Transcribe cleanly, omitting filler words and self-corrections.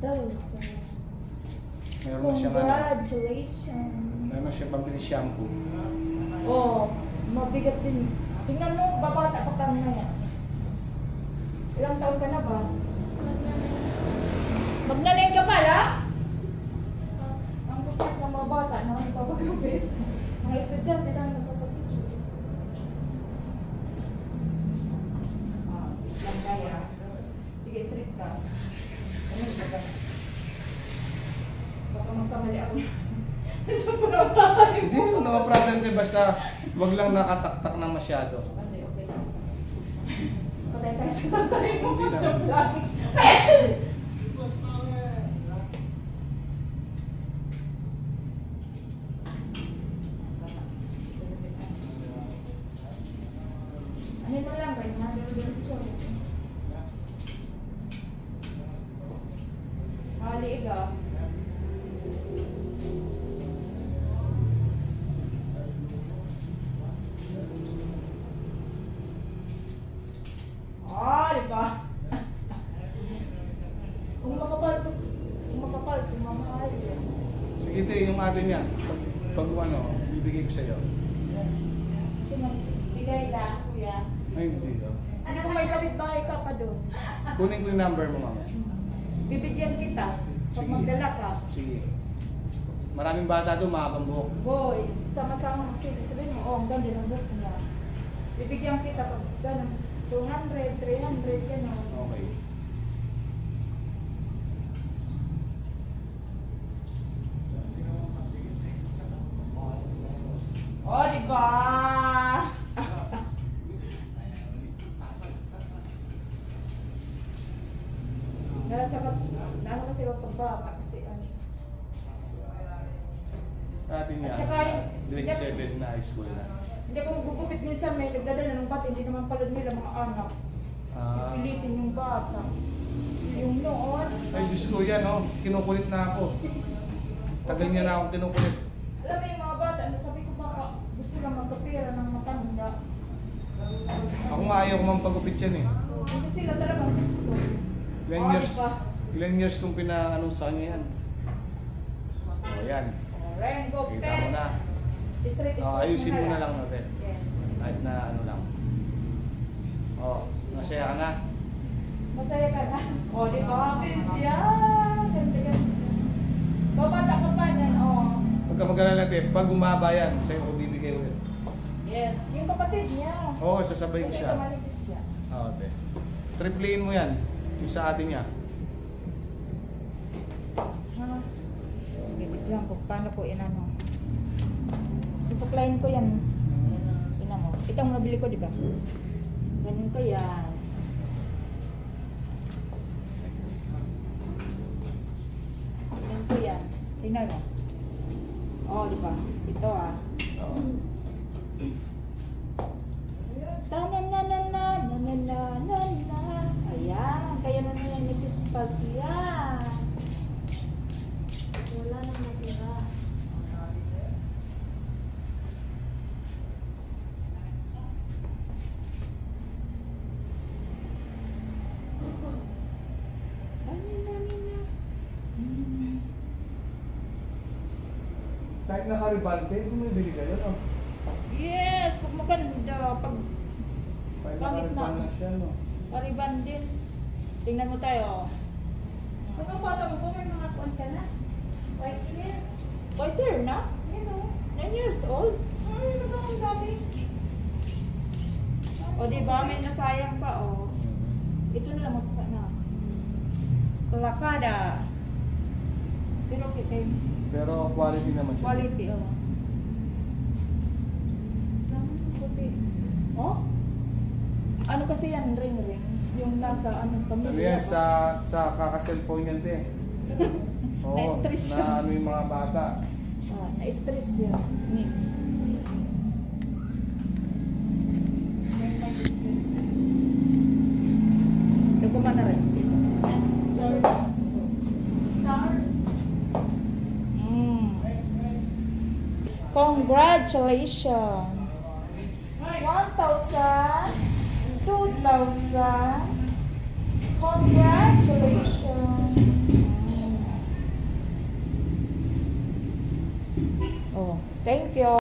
Meron na siyang ano. Congratulations. Meron na siyang pambili shampoo. Oh, mabigat din. Tingnan mo, babata pa kami na yan. Ilang taon ka na ba? Magnanay ka pala? Ang kupat ng mga bata na nagpapagupit. Mga estudyante na nagpapagupit. Lang kaya. Sige, straight ka. Ano ba? Baka magkamali ako. Nandiyan po na magtatanim Hindi mo naman problem din, basta wag lang nakataktak na masyado. Kasi okay lang. Patay tayo sa tatanim mo. Hindi na. Joke lang. Ano na lang, kaya nandito. Maliig ah. Diba? Kung makapal, kung mamahal yan. Sige, ito yung atin yan. Pag ano, bibigay ko sa'yo. Kasi bigay lang, kuya. Ay, hindi. Ano kung may kapitbahay ka pa doon? Kunin ko yung number mo, mama. Bibigyan kita pag Sige. magdala ka. Sige. Maraming bata doon, makakang buhok. Boy, sama-sama mo sila. Sabihin mo, oh, ang ganda ng book niya. Bibigyan kita pag ganun. 200, 300, gano'n. Okay. Oh, diba? Ano kasi ako pagbata kasi ano. Atin yan. At saka yung- Grade 7 na high school na. Hindi ako magugupit minsan may nagdadala ng bata, hindi naman pala nila mga anak. Ah. Pilitin yung bata. Yung noon. Ay, Diyos ko yan, oh. Kinukulit na ako. Tagal niya na akong kinukulit. Alam mo yung mga bata, sabi ko baka gusto lang magkapira ng matanda. Ako nga ayaw ko mampagupit yan eh. Hindi sila talaga gusto. Ilang years kong pina-anong sa kanya yan. O, yan. Rengo, Kita mo na. Straight Ayusin mo na lang natin. Yes. Kahit na ano lang. O, masaya ka na. Masaya ka na. O, di ba? Happy siya. Ganda, ganda. Babata ka pa yan, o. Huwag ka mag-alala natin, pag umaba yan, sa'yo ko bibigay ulit. Yes. Yung kapatid niya. Oo, sasabay ko Kasi siya. tumaligis siya. Oo, te. Triplein mo yan. Yung sa atin niya. Ha? Bibigyan ko. Paano ko inano? Susuklayin ko yan. Ina mo. Itong nabili ko, di ba? Ganun ko yan. Ganun ko yan. Tingnan mo. Oh, di ba? Ito ah. Oo. Ta-na-na-na-na-na-na-na-na. Ayan. Kaya na yan ni Pispag yan. Wala nang natira. Kahit nakaribante, bumibili ka yun, oh. Yes! Pag maganda. Pag Kahit Bakit na? nakaribante na siya, no. pariban din. Tingnan mo tayo. Pag ang bata mo po, may mga kuwan ka na. White hair. Whiter na? Yan o. 9 years old? Ay, ito ang dami. O di ba may nasayang pa o. Ito na lang magpa na. Kalakada. Pero okay. Pero quality naman siya. Quality o. Puti. Oh? Ano kasi yan? Ring-ring. Yung nasa anong pamilya. Ano yan, sa kaka-cellphone yan, te. Oo, Na-stress siya. na ano yung mga bata. Ah, na-stress yan. Ito man na rin. Sorry. Sorry. Congratulations! 1,000, 2,000. Congratulations! Oh, thank you.